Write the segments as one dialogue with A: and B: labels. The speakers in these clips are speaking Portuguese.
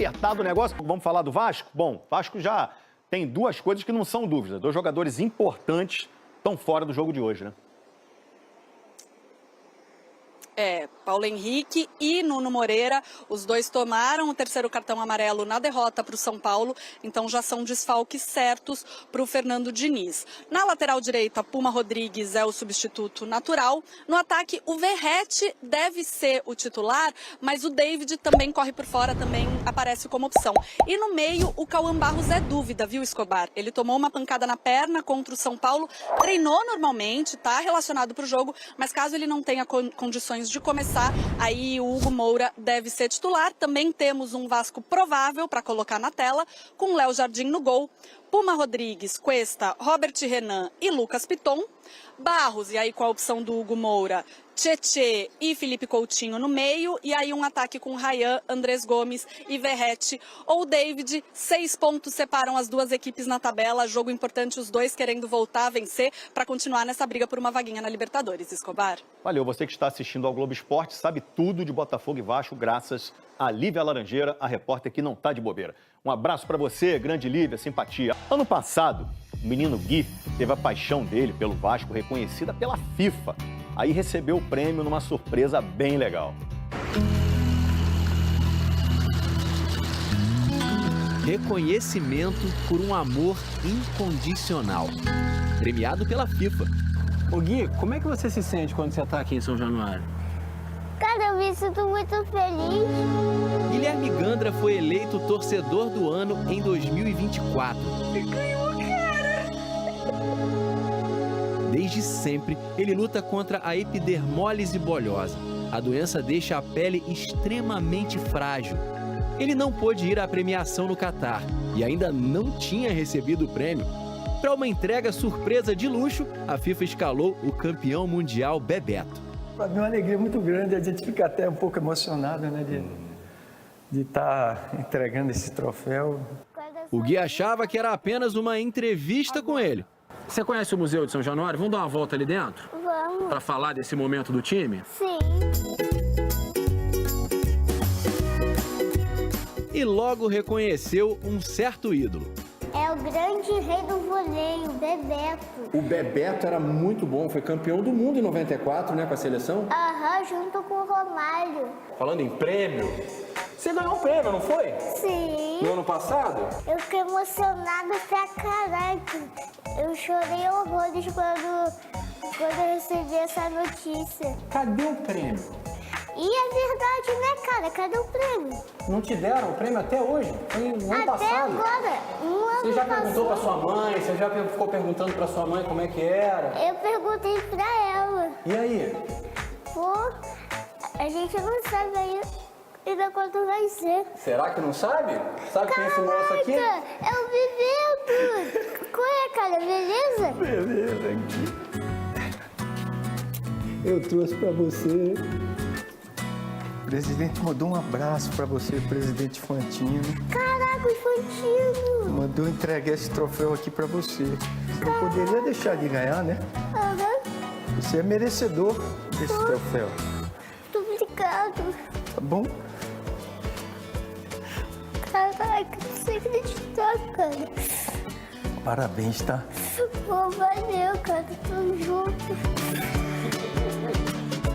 A: apertado o negócio. Vamos falar do Vasco? Bom, Vasco já tem duas coisas que não são dúvida. Dois jogadores importantes estão fora do jogo de hoje, né?
B: Paulo Henrique e Nuno Moreira, os dois tomaram o terceiro cartão amarelo na derrota para o São Paulo, então já são desfalques certos para o Fernando Diniz. Na lateral direita, Puma Rodrigues é o substituto natural. No ataque, o Verratti deve ser o titular, mas o David também corre por fora, também aparece como opção. E no meio, o Cauã Barros é dúvida, viu, Escobar? Ele tomou uma pancada na perna contra o São Paulo, treinou normalmente, está relacionado para o jogo, mas caso ele não tenha condições de começar, aí o Hugo Moura deve ser titular. Também temos um Vasco provável para colocar na tela, com Léo Jardim no gol, Puma Rodrigues, Cuesta, Robert Renan e Lucas Piton. Barros, e aí com a opção do Hugo Moura, Tchê e Felipe Coutinho no meio, e aí um ataque com Ryan, Andrés Gomes e Verratti ou David. 6 pontos separam as duas equipes na tabela, jogo importante, os dois querendo voltar a vencer para continuar nessa briga por uma vaguinha na Libertadores. Escobar.
A: Valeu, você que está assistindo ao Globo Esporte sabe tudo de Botafogo e Vasco graças a Lívia Laranjeira, a repórter que não tá de bobeira. Um abraço para você, grande Lívia, simpatia. Ano passado, o menino Gui teve a paixão dele pelo Vasco reconhecida pela FIFA. Aí recebeu o prêmio numa surpresa bem legal.
C: Reconhecimento por um amor incondicional. Premiado pela FIFA.
D: Ô Gui, como é que você se sente quando você está aqui em São Januário?
E: Cara, eu me sinto muito feliz.
C: Guilherme Gandra foi eleito torcedor do ano em 2024.
E: Ganhou, cara!
C: Desde sempre, ele luta contra a epidermólise bolhosa. A doença deixa a pele extremamente frágil. Ele não pôde ir à premiação no Catar e ainda não tinha recebido o prêmio. Para uma entrega surpresa de luxo, a FIFA escalou o campeão mundial Bebeto.
F: Para mim é uma alegria muito grande, a gente fica até um pouco emocionado, né, de estar entregando esse troféu.
C: O Gui achava que era apenas uma entrevista com ele.
D: Você conhece o Museu de São Januário? Vamos dar uma volta ali dentro?
E: Vamos.
D: Para falar desse momento do time?
E: Sim.
C: E logo reconheceu um certo ídolo.
E: É o grande rei do voleio, Bebeto.
D: O Bebeto era muito bom, foi campeão do mundo em 94, né, com a seleção?
E: Aham, junto com o Romário.
D: Falando em prêmio, você ganhou um prêmio, não foi?
E: Sim.
D: No ano passado?
E: Eu fiquei emocionada pra caraca. Eu chorei horrores quando eu recebi essa notícia.
D: Cadê o prêmio?
E: E é verdade, né, cara? Cadê o prêmio?
D: Não te deram o prêmio até hoje? Foi no ano
E: Até
D: passado.
E: agora. Um ano
D: Você já perguntou pra
E: passou.
D: sua mãe? Você já ficou perguntando pra sua mãe como é que era?
E: Eu perguntei pra ela.
D: E aí?
E: Pô, a gente não sabe ainda quando vai ser.
D: Será que não sabe? Sabe quem é esse moço aqui?
E: Caraca, é o Bebeto. Qual é, cara? Beleza?
F: Beleza, aqui. Eu trouxe para você. O presidente mandou um abraço para você, presidente Fantino.
E: Caraca, o Fantino.
F: Mandou entregar esse troféu aqui para você. Você não poderia deixar de ganhar, né?
E: Aham.
F: Você é merecedor desse troféu.
E: Muito obrigado.
F: Tá bom?
E: Caraca, não sei acreditar, cara.
F: Parabéns, tá?
E: Pô, valeu, cara. Tamo junto.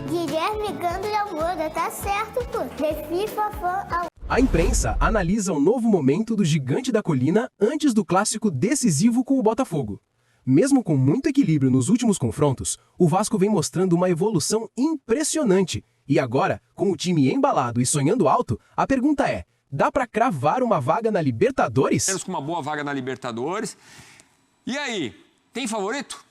E: Guilherme Gandra Moura, tá certo, pô. The FIFA Fan.
G: A imprensa analisa o novo momento do Gigante da Colina antes do clássico decisivo com o Botafogo. Mesmo com muito equilíbrio nos últimos confrontos, o Vasco vem mostrando uma evolução impressionante. E agora, com o time embalado e sonhando alto, a pergunta é: dá pra cravar uma vaga na Libertadores?
H: Com uma boa vaga na Libertadores. E aí, tem favorito?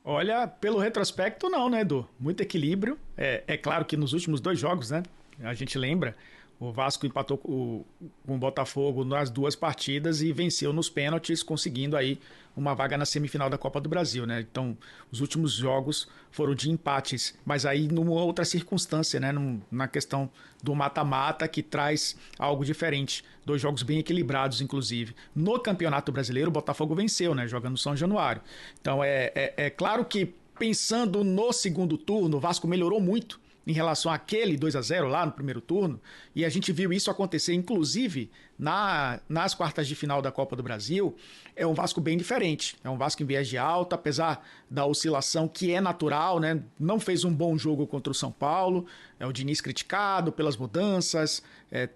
I: Olha, pelo retrospecto não, né, Edu? Muito equilíbrio. É claro que nos últimos 2 jogos, né, a gente lembra, o Vasco empatou com o Botafogo nas 2 partidas e venceu nos pênaltis, conseguindo aí uma vaga na semifinal da Copa do Brasil, né? Então, os últimos jogos foram de empates, mas aí numa outra circunstância, né? Na questão do mata-mata, que traz algo diferente. 2 jogos bem equilibrados, inclusive. No Campeonato Brasileiro, o Botafogo venceu, né? Jogando no São Januário. Então, é claro que pensando no segundo turno, o Vasco melhorou muito em relação àquele 2-0 lá no primeiro turno, e a gente viu isso acontecer, inclusive, nas quartas de final da Copa do Brasil. É um Vasco bem diferente. É um Vasco em viés de alta, apesar da oscilação que é natural, né? Não fez um bom jogo contra o São Paulo. É o Diniz criticado pelas mudanças,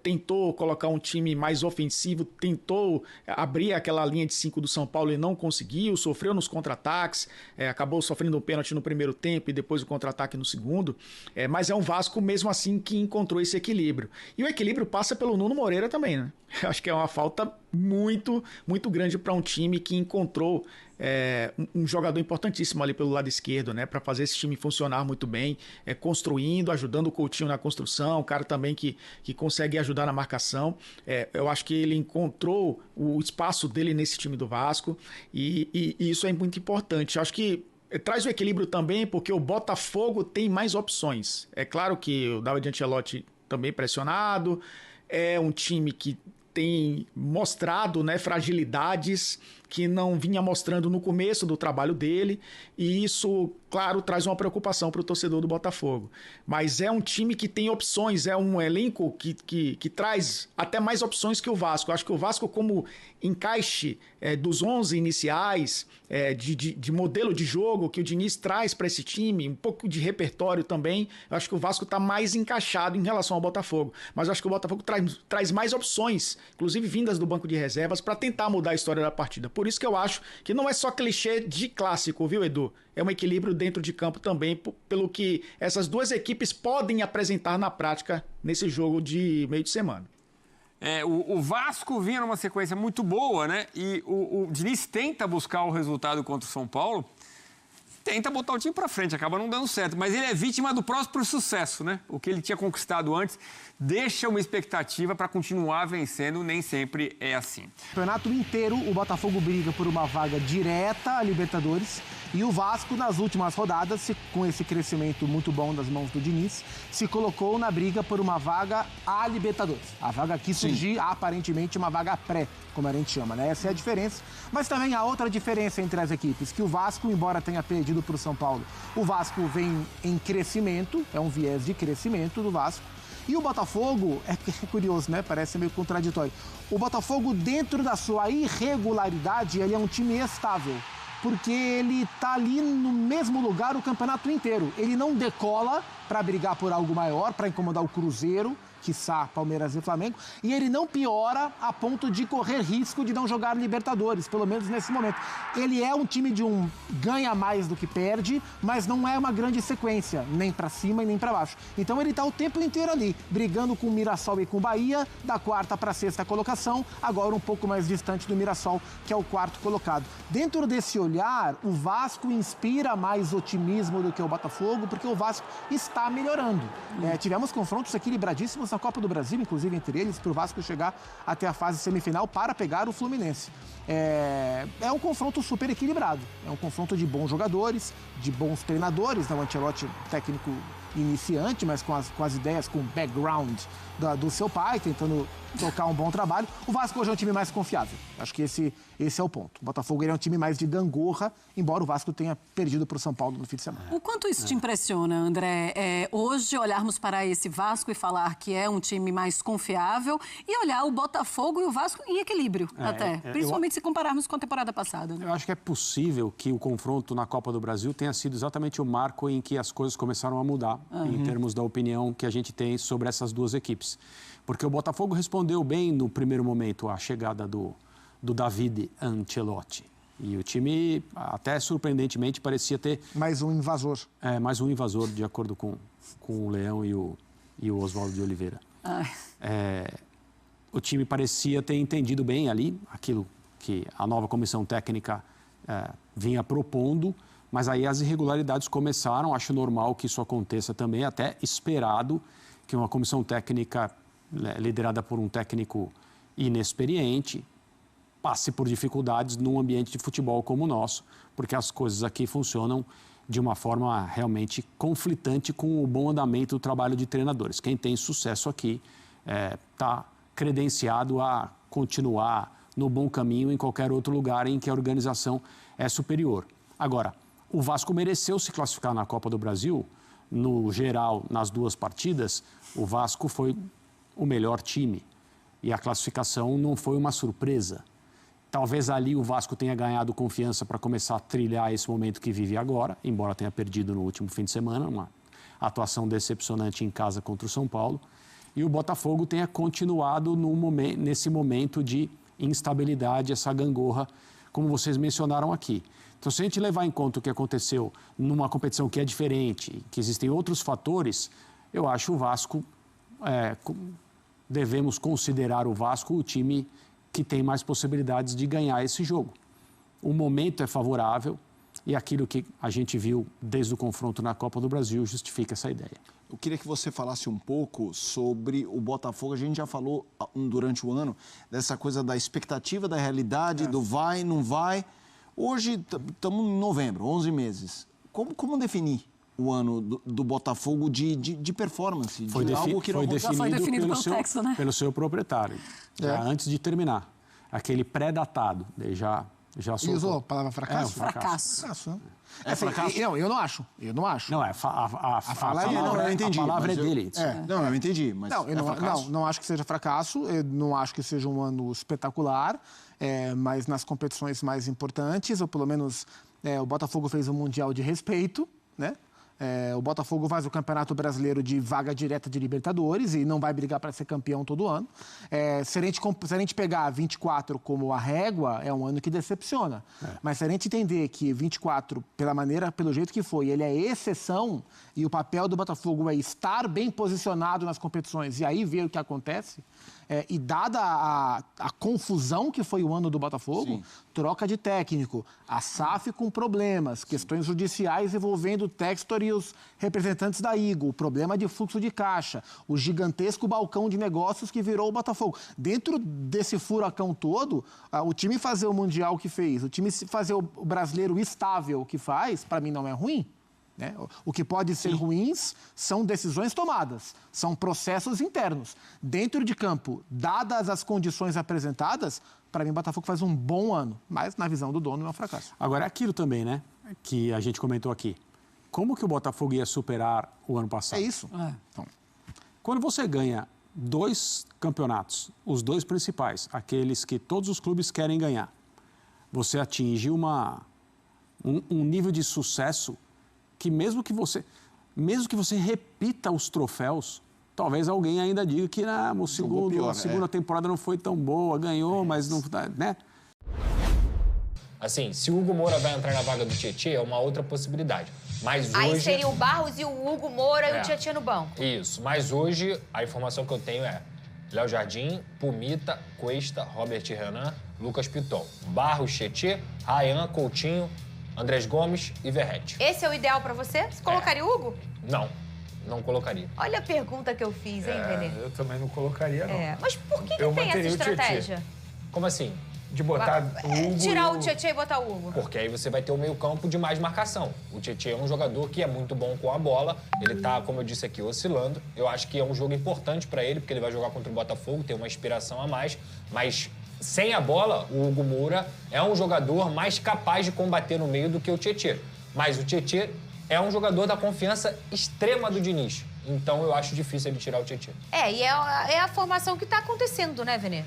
I: tentou colocar um time mais ofensivo, tentou abrir aquela linha de 5 do São Paulo e não conseguiu, sofreu nos contra-ataques, acabou sofrendo um pênalti no primeiro tempo e depois o contra-ataque no segundo. Mas é um Vasco, mesmo assim, que encontrou esse equilíbrio. E o equilíbrio passa pelo Nuno Moreira também, né? Eu acho que é uma falta muito, muito grande para um time que encontrou um jogador importantíssimo ali pelo lado esquerdo, né, para fazer esse time funcionar muito bem, construindo, ajudando o Coutinho na construção, o cara também que consegue ajudar na marcação. Eu acho que ele encontrou o espaço dele nesse time do Vasco e isso é muito importante. Eu acho que traz o equilíbrio também porque o Botafogo tem mais opções. É claro que o David Ancelotti também pressionado, é um time que tem mostrado, né, fragilidades que não vinha mostrando no começo do trabalho dele, e isso, claro, traz uma preocupação para o torcedor do Botafogo. Mas é um time que tem opções, é um elenco que traz até mais opções que o Vasco. Eu acho que o Vasco, como encaixe dos 11 iniciais, de modelo de jogo que o Diniz traz para esse time, um pouco de repertório também, eu acho que o Vasco está mais encaixado em relação ao Botafogo. Mas eu acho que o Botafogo traz mais opções, inclusive vindas do banco de reservas, para tentar mudar a história da partida. Por isso que eu acho que não é só clichê de clássico, viu, Edu? É um equilíbrio dentro de campo também, pelo que essas duas equipes podem apresentar na prática nesse jogo de meio de semana.
H: O Vasco vinha numa sequência muito boa, né? E o Diniz tenta buscar o resultado contra o São Paulo, tenta botar o time pra frente, acaba não dando certo. Mas ele é vítima do próprio sucesso, né? O que ele tinha conquistado antes deixa uma expectativa para continuar vencendo, nem sempre é assim.
J: O campeonato inteiro, o Botafogo briga por uma vaga direta à Libertadores. E o Vasco, nas últimas rodadas, com esse crescimento muito bom das mãos do Diniz, se colocou na briga por uma vaga à Libertadores. A vaga que surgiu, aparentemente, uma vaga pré, como a gente chama, né? Essa é a diferença. Mas também há outra diferença entre as equipes, que o Vasco, embora tenha perdido para o São Paulo, o Vasco vem em crescimento, é um viés de crescimento do Vasco. E o Botafogo, é curioso, né? Parece meio contraditório. O Botafogo, dentro da sua irregularidade, ele é um time estável. Porque ele tá ali no mesmo lugar o campeonato inteiro. Ele não decola para brigar por algo maior, para incomodar o Cruzeiro, quiçá Palmeiras e Flamengo, e ele não piora a ponto de correr risco de não jogar Libertadores, pelo menos nesse momento. Ele é um time de ganha mais do que perde, mas não é uma grande sequência, nem para cima e nem para baixo. Então ele tá o tempo inteiro ali, brigando com o Mirassol e com o Bahia, da quarta para a sexta colocação, agora um pouco mais distante do Mirassol, que é o quarto colocado. Dentro desse olhar, o Vasco inspira mais otimismo do que o Botafogo, porque o Vasco está melhorando. Tivemos confrontos equilibradíssimos na Copa do Brasil, inclusive entre eles, para o Vasco chegar até a fase semifinal para pegar o Fluminense. É um confronto super equilibrado, é um confronto de bons jogadores, de bons treinadores, né? O Ancelotti, técnico iniciante, mas com as ideias, com o background do seu pai, tentando tocar um bom trabalho. O Vasco hoje é um time mais confiável. Acho que esse é o ponto. O Botafogo ele é um time mais de gangorra, embora o Vasco tenha perdido para o São Paulo no fim de semana.
K: O quanto isso te impressiona, André? Hoje, olharmos para esse Vasco e falar que é um time mais confiável e olhar o Botafogo e o Vasco em equilíbrio, principalmente se compararmos com a temporada passada. Né?
L: Eu acho que é possível que o confronto na Copa do Brasil tenha sido exatamente o marco em que as coisas começaram a mudar, em termos da opinião que a gente tem sobre essas duas equipes. Porque o Botafogo respondeu bem no primeiro momento à chegada do David Ancelotti. E o time, até surpreendentemente, parecia ter...
J: Mais um invasor.
L: Mais um invasor, de acordo com o Leão e o Oswaldo de Oliveira. O time parecia ter entendido bem ali aquilo que a nova comissão técnica vinha propondo, mas aí as irregularidades começaram. Acho normal que isso aconteça também, até esperado que uma comissão técnica liderada por um técnico inexperiente passe por dificuldades num ambiente de futebol como o nosso, porque as coisas aqui funcionam de uma forma realmente conflitante com o bom andamento do trabalho de treinadores. Quem tem sucesso aqui está credenciado a continuar no bom caminho em qualquer outro lugar em que a organização é superior. Agora, o Vasco mereceu se classificar na Copa do Brasil no geral, nas duas partidas, o Vasco foi o melhor time. E a classificação não foi uma surpresa. Talvez ali o Vasco tenha ganhado confiança para começar a trilhar esse momento que vive agora, embora tenha perdido no último fim de semana, uma atuação decepcionante em casa contra o São Paulo. E o Botafogo tenha continuado nesse momento de instabilidade, essa gangorra, como vocês mencionaram aqui. Então, se a gente levar em conta o que aconteceu numa competição que é diferente, que existem outros fatores, eu acho o Vasco, devemos considerar o Vasco o time que tem mais possibilidades de ganhar esse jogo. O momento é favorável e aquilo que a gente viu desde o confronto na Copa do Brasil justifica essa ideia.
M: Eu queria que você falasse um pouco sobre o Botafogo. A gente já falou durante o ano dessa coisa da expectativa, da realidade, do vai, não vai. Hoje estamos em novembro, 11 meses. Como definir o ano do Botafogo de performance?
L: Foi definido pelo seu proprietário, antes de terminar. Aquele pré-datado, já
J: usou a palavra fracasso?
L: Fracasso.
J: Né?
L: Fracasso?
J: Não, eu não acho.
L: Não, a palavra
M: eu entendi.
L: A palavra é dele.
M: Não, eu entendi. Mas
J: não acho que seja fracasso. Eu não acho que seja um ano espetacular. Mas nas competições mais importantes, ou pelo menos o Botafogo fez um Mundial de respeito, né? O Botafogo faz o Campeonato Brasileiro de vaga direta de Libertadores e não vai brigar para ser campeão todo ano. Se a gente pegar 24 como a régua, é um ano que decepciona. Mas se a gente entender que 24, pelo jeito que foi, ele é exceção e o papel do Botafogo é estar bem posicionado nas competições e aí ver o que acontece, e dada a confusão que foi o ano do Botafogo, troca de técnico, a SAF com problemas, questões judiciais envolvendo o Textor e os representantes da Eagle, o problema de fluxo de caixa, o gigantesco balcão de negócios que virou o Botafogo. Dentro desse furacão todo, o time fazer o Mundial que fez, o time fazer o brasileiro estável que faz, para mim não é ruim. Né? O que pode ser ruins são decisões tomadas, são processos internos. Dentro de campo, dadas as condições apresentadas, para mim o Botafogo faz um bom ano, mas na visão do dono é um fracasso.
L: Agora é aquilo também, né, que a gente comentou aqui. Como que o Botafogo ia superar o ano passado?
J: É isso.
L: Então, quando você ganha 2 campeonatos, os 2 principais, aqueles que todos os clubes querem ganhar, você atinge um nível de sucesso que mesmo que você repita os troféus, talvez alguém ainda diga que a segunda temporada não foi tão boa, ganhou, mas não... né?
N: Assim, se o Hugo Moura vai entrar na vaga do Tietê, é uma outra possibilidade. Mas
O: aí
N: hoje...
O: seria o Barros e o Hugo Moura e o Tietê no banco.
N: Isso, mas hoje a informação que eu tenho é Léo Jardim, Pumita, Cuesta, Robert Renan, Lucas Piton. Barros, Tietê, Ryan, Coutinho, Andrés Gomes e Verratti.
O: Esse é o ideal pra você? Você colocaria o Hugo?
N: Não colocaria.
O: Olha a pergunta que eu fiz, hein, Benê?
H: Eu também não colocaria, não.
O: Mas por que tem essa estratégia?
N: Como assim?
H: De botar o Hugo...
O: Tirar o Tietê e botar o Hugo.
N: Porque aí você vai ter o meio-campo de mais marcação. O Tietê é um jogador que é muito bom com a bola. Ele tá, como eu disse aqui, oscilando. Eu acho que é um jogo importante para ele, porque ele vai jogar contra o Botafogo, tem uma inspiração a mais. Mas sem a bola, o Hugo Moura é um jogador mais capaz de combater no meio do que o Tietê. Mas o Tietê é um jogador da confiança extrema do Diniz. Então, eu acho difícil ele tirar o Tietê.
O: E é a formação que está acontecendo, né, Venê?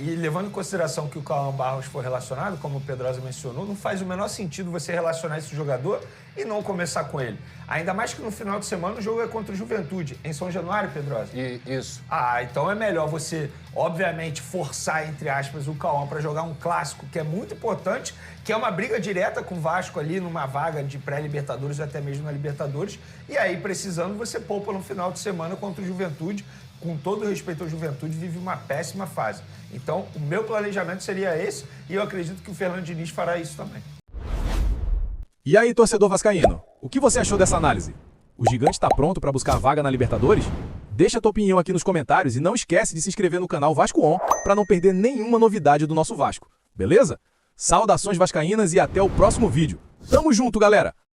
H: E levando em consideração que o Cauã Barros foi relacionado, como o Pedrosa mencionou, não faz o menor sentido você relacionar esse jogador e não começar com ele. Ainda mais que no final de semana o jogo é contra o Juventude, em São Januário, Pedrosa.
N: Isso.
H: Então é melhor você, obviamente, forçar, entre aspas, o Cauã para jogar um clássico que é muito importante, que é uma briga direta com o Vasco ali, numa vaga de pré-Libertadores ou até mesmo na Libertadores. E aí, precisando, você poupa no final de semana contra o Juventude. Com todo respeito ao Juventude, vive uma péssima fase. Então, o meu planejamento seria esse e eu acredito que o Fernando Diniz fará isso também.
G: E aí, torcedor vascaíno, o que você achou dessa análise? O Gigante está pronto para buscar vaga na Libertadores? Deixa a tua opinião aqui nos comentários e não esquece de se inscrever no canal Vasco On para não perder nenhuma novidade do nosso Vasco, beleza? Saudações vascaínas e até o próximo vídeo. Tamo junto, galera!